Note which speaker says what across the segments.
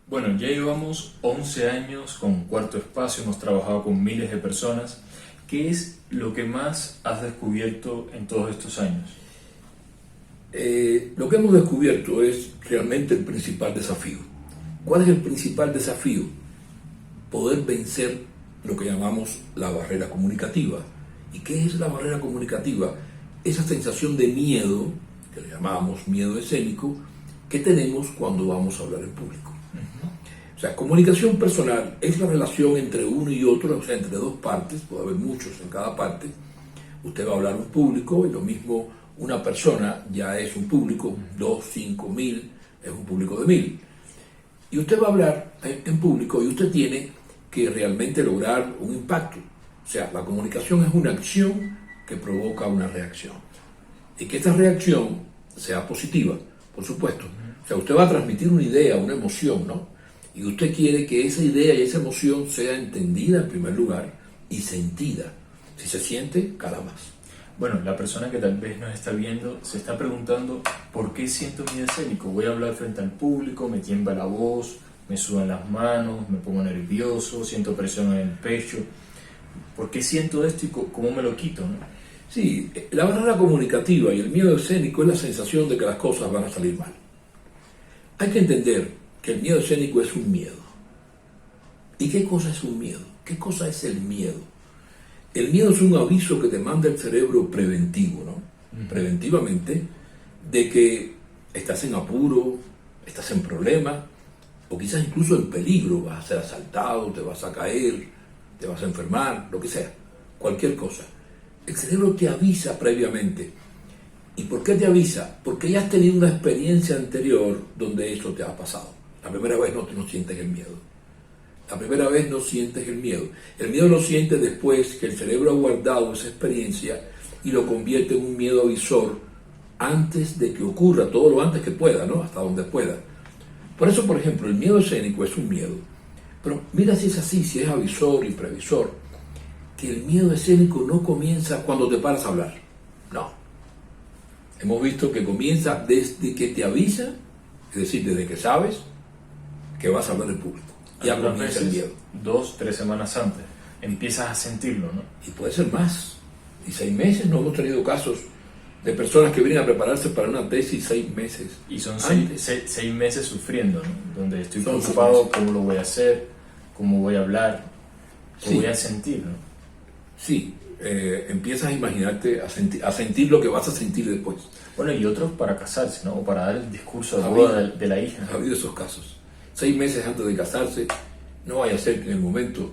Speaker 1: Bueno, ya llevamos 11 años con Cuarto Espacio, hemos trabajado con miles de personas. ¿Qué es lo que más has descubierto en todos estos años?
Speaker 2: Lo que hemos descubierto es realmente el principal desafío. ¿Cuál es el principal desafío? Poder vencer lo que llamamos la barrera comunicativa. ¿Y qué es la barrera comunicativa? Esa sensación de miedo, que le llamamos miedo escénico, que tenemos cuando vamos a hablar en público. O sea, comunicación personal es la relación entre uno y otro, o sea, entre dos partes, puede haber muchos en cada parte. Usted va a hablar en público y lo mismo una persona ya es un público, 2, 5, 1000, es un público de 1000. Y usted va a hablar en público y usted tiene que realmente lograr un impacto. O sea, la comunicación es una acción que provoca una reacción. Y que esta reacción sea positiva, por supuesto. O sea, usted va a transmitir una idea, una emoción, ¿no? Y usted quiere que esa idea y esa emoción sea entendida en primer lugar y sentida. Si se siente, cala más.
Speaker 1: Bueno, la persona que tal vez nos está viendo se está preguntando ¿por qué siento miedo escénico? Voy a hablar frente al público, me tiembla la voz, me sudan las manos, me pongo nervioso, siento presión en el pecho. ¿Por qué siento esto y cómo me lo quito, no?
Speaker 2: Sí, la barrera comunicativa y el miedo escénico es la sensación de que las cosas van a salir mal. Hay que entender que el miedo escénico es un miedo. ¿Y qué cosa es un miedo? ¿Qué cosa es el miedo? El miedo es un aviso que te manda el cerebro preventivo, ¿no? Preventivamente, de que estás en apuro, estás en problema, o quizás incluso en peligro, vas a ser asaltado, te vas a caer, te vas a enfermar, lo que sea, cualquier cosa. El cerebro te avisa previamente. ¿Y por qué te avisa? Porque ya has tenido una experiencia anterior donde eso te ha pasado. La primera vez no sientes el miedo. La primera vez no sientes el miedo. El miedo lo sientes después que el cerebro ha guardado esa experiencia y lo convierte en un miedo avisor antes de que ocurra, todo lo antes que pueda, ¿no? Hasta donde pueda. Por eso, por ejemplo, el miedo escénico es un miedo. Pero mira si es así, si es avisor y previsor, que el miedo escénico no comienza cuando te paras a hablar. No. Hemos visto que comienza desde que te avisa, es decir, desde que sabes que vas a hablar en público. Ya comienza el miedo.
Speaker 1: 2, 3 semanas antes empiezas a sentirlo, ¿no?
Speaker 2: Y puede ser más. Y 6 meses, no hemos tenido casos de personas que vienen a prepararse para una tesis 6 meses.
Speaker 1: Y son 6 meses sufriendo, ¿no? Donde estoy
Speaker 2: Son
Speaker 1: preocupado cómo lo voy a hacer, cómo voy a hablar, qué
Speaker 2: Sí.
Speaker 1: voy a sentir, ¿no?
Speaker 2: Sí, empiezas a imaginarte, a sentir lo que vas a sentir después.
Speaker 1: Bueno, y otros para casarse, ¿no? O para dar el discurso de
Speaker 2: Ha
Speaker 1: boda
Speaker 2: habido.
Speaker 1: de la hija.
Speaker 2: Ha habido esos casos. 6 meses antes de casarse, no vaya a ser que en el momento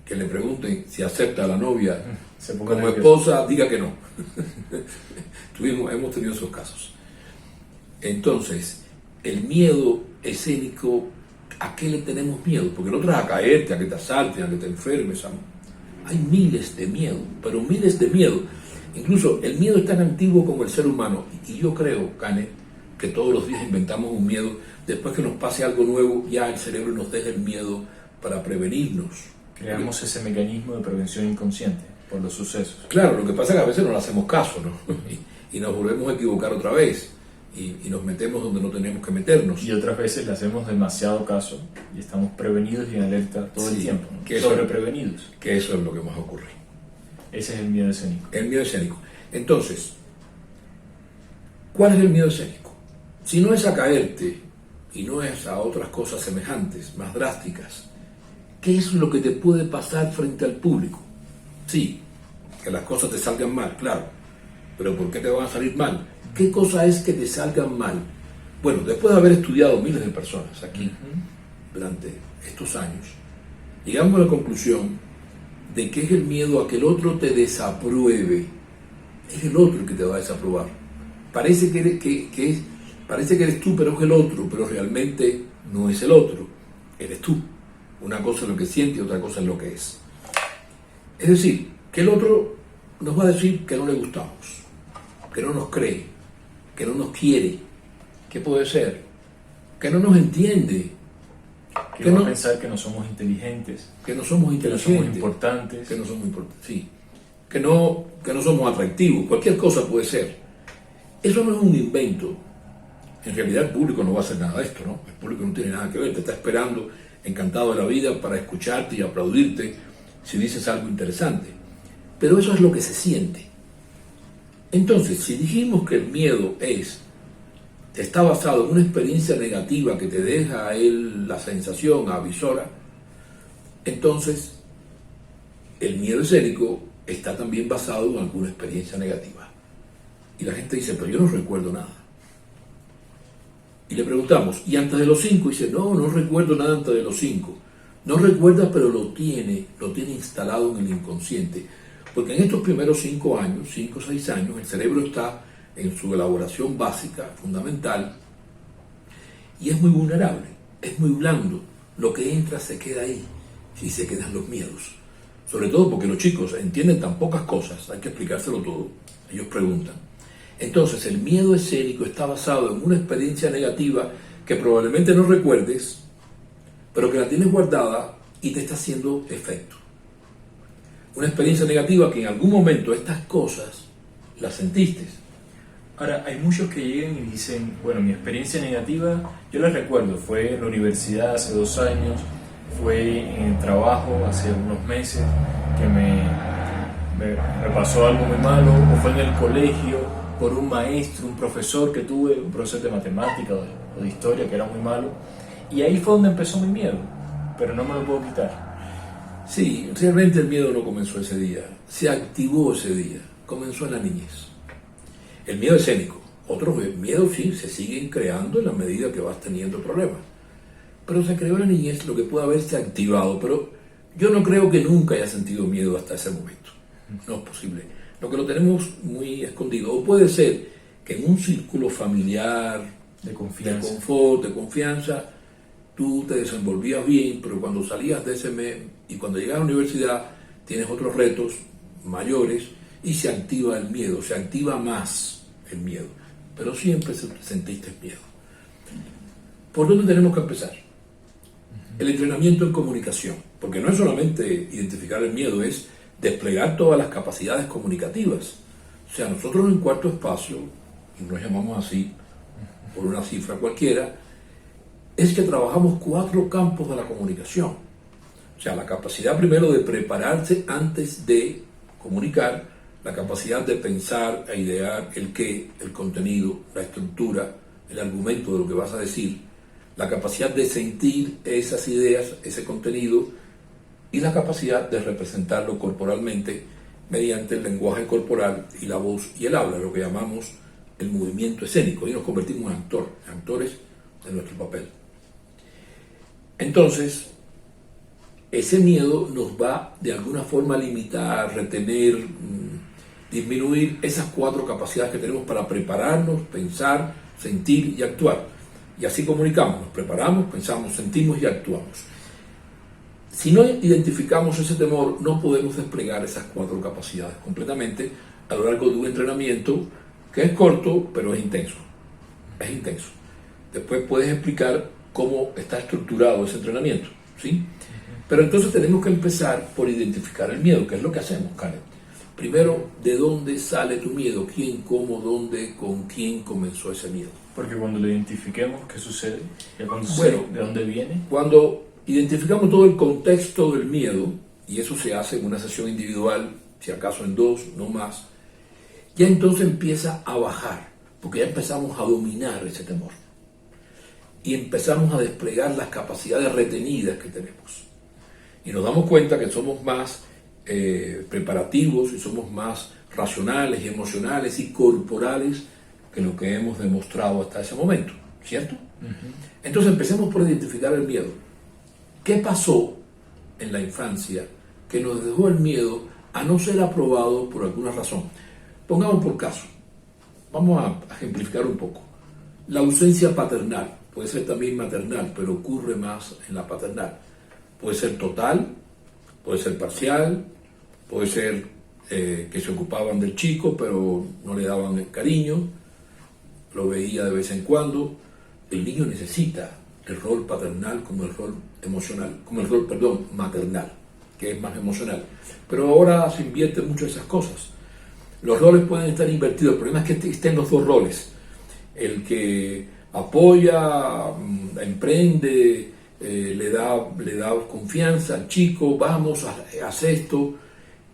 Speaker 2: que le pregunten si acepta a la novia
Speaker 1: Se ponga
Speaker 2: como
Speaker 1: nervioso.
Speaker 2: esposa, diga que no. Hemos tenido esos casos. Entonces, el miedo escénico, ¿a qué le tenemos miedo? Porque el otro es a caerte, a que te asalten, a que te enfermes. Hay miles de miedo, pero miles de miedo. Incluso el miedo es tan antiguo como el ser humano. Y yo creo, Cane, que todos los días inventamos un miedo. Después que nos pase algo nuevo, ya el cerebro nos deja el miedo para prevenirnos.
Speaker 1: Creamos ese mecanismo de prevención inconsciente por los sucesos.
Speaker 2: Claro, lo que pasa es que a veces no le hacemos caso, ¿no? Y nos volvemos a equivocar otra vez. Y nos metemos donde no tenemos que meternos.
Speaker 1: Y otras veces le hacemos demasiado caso y estamos prevenidos y en alerta todo el
Speaker 2: Sí,
Speaker 1: tiempo, ¿no?
Speaker 2: que eso-
Speaker 1: Sobreprevenidos.
Speaker 2: Que eso es lo que más ocurre.
Speaker 1: Ese es el miedo escénico.
Speaker 2: El miedo escénico. Entonces, ¿cuál es el miedo escénico? Si no es a caerte y no es a otras cosas semejantes, más drásticas, ¿qué es lo que te puede pasar frente al público? Sí, que las cosas te salgan mal, claro, pero ¿por qué te van a salir mal? ¿Qué cosa es que te salgan mal? Bueno, después de haber estudiado miles de personas aquí durante estos años, llegamos a la conclusión de que es el miedo a que el otro te desapruebe. Es el otro el que te va a desaprobar. Parece parece que eres tú, pero es el otro, pero realmente no es el otro, eres tú. Una cosa es lo que siente y otra cosa es lo que es. Es decir, que el otro nos va a decir que no le gustamos, que no nos cree, que no nos quiere. ¿Qué puede ser? Que no nos entiende,
Speaker 1: Que va a pensar que no somos inteligentes,
Speaker 2: que no somos
Speaker 1: que no
Speaker 2: inteligentes,
Speaker 1: somos importantes.
Speaker 2: que no somos importantes, sí, que no somos atractivos, cualquier cosa puede ser. Eso no es un invento. En realidad el público no va a hacer nada de esto, ¿no? El público no tiene nada que ver, te está esperando encantado de la vida para escucharte y aplaudirte si dices algo interesante. Pero eso es lo que se siente. Entonces, si dijimos que el miedo está basado en una experiencia negativa que te deja a él la sensación avisora, entonces el miedo escénico está también basado en alguna experiencia negativa. Y la gente dice, pero yo no recuerdo nada. Y le preguntamos, ¿y antes de los 5? Y dice, no recuerdo nada antes de los 5. No recuerda, pero lo tiene instalado en el inconsciente. Porque en estos primeros 5 años, 5 o 6 años, el cerebro está en su elaboración básica, fundamental, y es muy vulnerable, es muy blando. Lo que entra se queda ahí, y se quedan los miedos. Sobre todo porque los chicos entienden tan pocas cosas, hay que explicárselo todo. Ellos preguntan. Entonces, el miedo escénico está basado en una experiencia negativa que probablemente no recuerdes, pero que la tienes guardada y te está haciendo efecto. Una experiencia negativa que en algún momento estas cosas las sentiste.
Speaker 1: Ahora, hay muchos que llegan y dicen, bueno, mi experiencia negativa, yo la recuerdo, fue en la universidad hace 2 años, fue en el trabajo hace unos meses, que me pasó algo muy malo, o fue en el colegio, por un maestro, un profesor que tuve, un profesor de matemática o de historia que era muy malo, y ahí fue donde empezó mi miedo, pero no me lo puedo quitar.
Speaker 2: Sí, realmente el miedo no comenzó ese día, se activó ese día, comenzó en la niñez. El miedo escénico, otros miedos sí se siguen creando en la medida que vas teniendo problemas, pero se creó en la niñez lo que puede haberse activado, pero yo no creo que nunca haya sentido miedo hasta ese momento, no es posible. Lo que lo tenemos muy escondido, o puede ser que en un círculo familiar,
Speaker 1: De confianza.
Speaker 2: de confort, de confianza, tú te desenvolvías bien, pero cuando salías de ese mes y cuando llegas a la universidad tienes otros retos mayores y se activa el miedo, se activa más el miedo, pero siempre sentiste miedo. ¿Por dónde tenemos que empezar? El entrenamiento en comunicación, porque no es solamente identificar el miedo, es desplegar todas las capacidades comunicativas. O sea, nosotros en Cuarto Espacio, y nos llamamos así por una cifra cualquiera, es que trabajamos 4 campos de la comunicación. O sea, la capacidad primero de prepararse antes de comunicar, la capacidad de pensar e idear el qué, el contenido, la estructura, el argumento de lo que vas a decir, la capacidad de sentir esas ideas, ese contenido, y la capacidad de representarlo corporalmente mediante el lenguaje corporal y la voz y el habla, lo que llamamos el movimiento escénico, y nos convertimos en actores de nuestro papel. Entonces, ese miedo nos va de alguna forma a limitar, retener, disminuir esas 4 capacidades que tenemos para prepararnos, pensar, sentir y actuar. Y así comunicamos, nos preparamos, pensamos, sentimos y actuamos. Si no identificamos ese temor, no podemos desplegar esas 4 capacidades completamente a lo largo de un entrenamiento que es corto, pero es intenso. Es intenso. Después puedes explicar cómo está estructurado ese entrenamiento, ¿sí? Pero entonces tenemos que empezar por identificar el miedo, que es lo que hacemos, Karen. Primero, ¿de dónde sale tu miedo? ¿Quién, cómo, dónde, con quién comenzó ese miedo?
Speaker 1: Porque cuando lo identifiquemos, ¿qué sucede? ¿Ya cuando sucede, de dónde viene?
Speaker 2: Cuando identificamos todo el contexto del miedo, y eso se hace en una sesión individual, si acaso en 2, no más, ya entonces empieza a bajar, porque ya empezamos a dominar ese temor. Y empezamos a desplegar las capacidades retenidas que tenemos. Y nos damos cuenta que somos más preparativos y somos más racionales y emocionales y corporales que lo que hemos demostrado hasta ese momento, ¿cierto? Entonces empecemos por identificar el miedo. ¿Qué pasó en la infancia que nos dejó el miedo a no ser aprobado por alguna razón? Pongamos por caso, vamos a ejemplificar un poco. La ausencia paternal, puede ser también maternal, pero ocurre más en la paternal. Puede ser total, puede ser parcial, puede ser que se ocupaban del chico, pero no le daban el cariño, lo veía de vez en cuando. El niño necesita el rol paternal como el rol emocional, como el rol, maternal, que es más emocional. Pero ahora se invierte mucho esas cosas. Los roles pueden estar invertidos, el problema es que estén los 2 roles. El que apoya, emprende, le da confianza al chico, vamos, haz esto,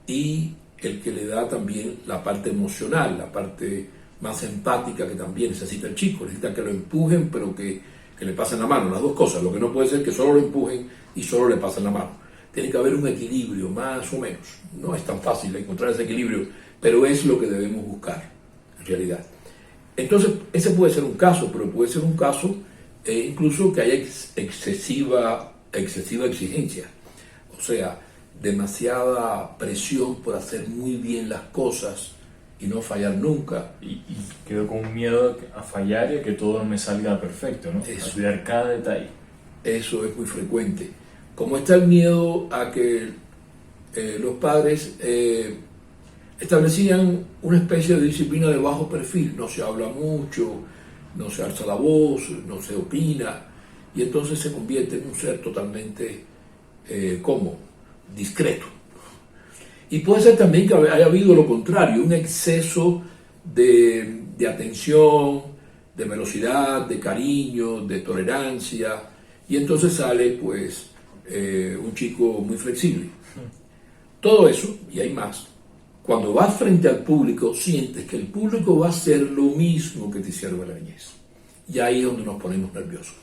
Speaker 2: y el que le da también la parte emocional, la parte más empática que también necesita el chico, necesita que lo empujen pero que le pasen la mano, las dos cosas. Lo que no puede ser que solo lo empujen y solo le pasen la mano. Tiene que haber un equilibrio, más o menos. No es tan fácil encontrar ese equilibrio, pero es lo que debemos buscar en realidad. Entonces, ese puede ser un caso, pero puede ser un caso incluso que haya excesiva exigencia, o sea, demasiada presión por hacer muy bien las cosas y no fallar nunca.
Speaker 1: Y quedo con un miedo a fallar y a que todo no me salga perfecto, ¿no?
Speaker 2: Eso.
Speaker 1: A cuidar cada detalle.
Speaker 2: Eso es muy frecuente. Como está el miedo a que los padres establecían una especie de disciplina de bajo perfil, no se habla mucho, no se alza la voz, no se opina, y entonces se convierte en un ser totalmente discreto. Y puede ser también que haya habido lo contrario, un exceso de atención, de velocidad, de cariño, de tolerancia, y entonces sale pues un chico muy flexible. Todo eso, y hay más, cuando vas frente al público sientes que el público va a hacer lo mismo que te hicieron en la niñez. Y ahí es donde nos ponemos nerviosos.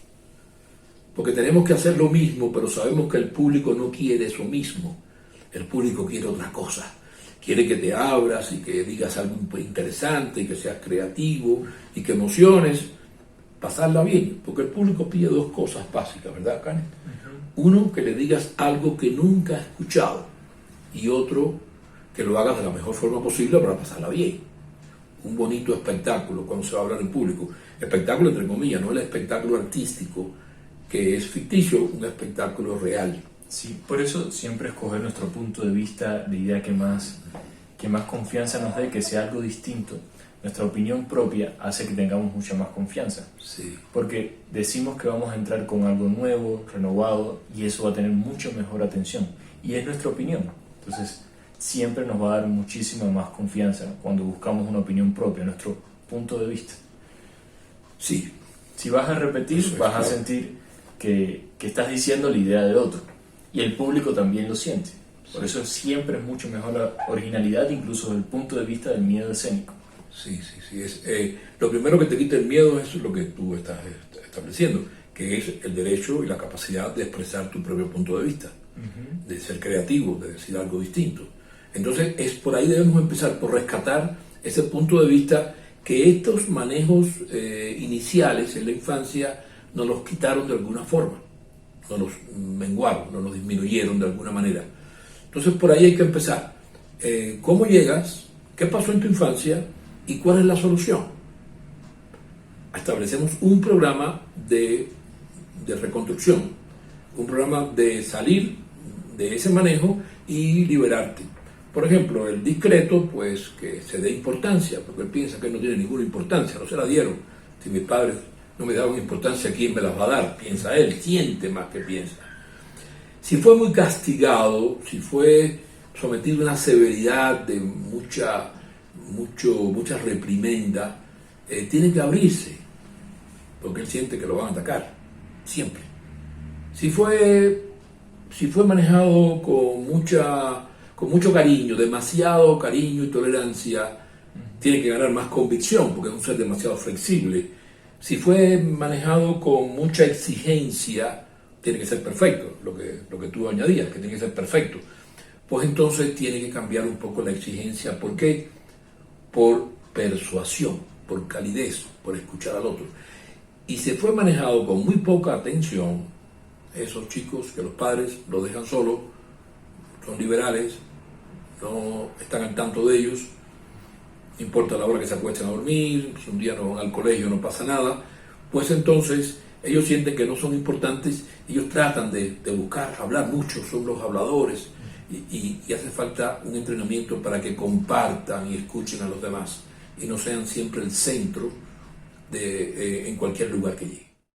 Speaker 2: Porque tenemos que hacer lo mismo, pero sabemos que el público no quiere eso mismo. El público quiere otra cosa. Quiere que te abras y que digas algo interesante, y que seas creativo y que emociones, pasarla bien. Porque el público pide dos cosas básicas, ¿verdad, Karen? Uno, que le digas algo que nunca ha escuchado, y otro, que lo hagas de la mejor forma posible para pasarla bien. Un bonito espectáculo cuando se va a hablar en público. Espectáculo entre comillas, no el espectáculo artístico que es ficticio, un espectáculo real.
Speaker 1: Sí, por eso siempre escoger nuestro punto de vista, de idea que más confianza nos dé, que sea algo distinto. Nuestra opinión propia hace que tengamos mucha más confianza.
Speaker 2: Sí.
Speaker 1: Porque decimos que vamos a entrar con algo nuevo, renovado, y eso va a tener mucho mejor atención. Y es nuestra opinión. Entonces, siempre nos va a dar muchísima más confianza cuando buscamos una opinión propia, nuestro punto de vista.
Speaker 2: Sí.
Speaker 1: Si vas a repetir, vas a sentir que estás diciendo la idea de otro. Y el público también lo siente. Por eso siempre es mucho mejor la originalidad, incluso desde el punto de vista del miedo escénico.
Speaker 2: Sí. Lo primero que te quita el miedo es lo que tú estás estableciendo, que es el derecho y la capacidad de expresar tu propio punto de vista, de ser creativo, de decir algo distinto. Entonces, por ahí debemos empezar, por rescatar ese punto de vista que estos manejos iniciales en la infancia nos los quitaron de alguna forma, nos los menguaron, nos los disminuyeron de alguna manera. Entonces, por ahí hay que empezar. ¿Cómo llegas? ¿Qué pasó en tu infancia? ¿Y cuál es la solución? Establecemos un programa de reconstrucción, un programa de salir de ese manejo y liberarte. Por ejemplo, el discreto, pues que se dé importancia, porque él piensa que él no tiene ninguna importancia, no se la dieron. Si mis padres no me daban importancia, ¿quién me las va a dar? Piensa él, siente más que piensa. Si fue muy castigado, si fue sometido a una severidad de mucha reprimenda, tiene que abrirse, porque él siente que lo van a atacar, siempre. Si fue manejado con mucho cariño, demasiado cariño y tolerancia, tiene que ganar más convicción, porque es un ser demasiado flexible. Si fue manejado con mucha exigencia, tiene que ser perfecto, lo que tú añadías, que tiene que ser perfecto. Pues entonces tiene que cambiar un poco la exigencia. ¿Por qué? Por persuasión, por calidez, por escuchar al otro. Y se fue manejado con muy poca atención, esos chicos que los padres los dejan solos, son liberales, no están al tanto de ellos, no importa la hora que se acuesten a dormir, si un día no van al colegio no pasa nada, pues entonces ellos sienten que no son importantes, ellos tratan de buscar, hablar mucho, son los habladores, y hace falta un entrenamiento para que compartan y escuchen a los demás y no sean siempre el centro en cualquier lugar que lleguen.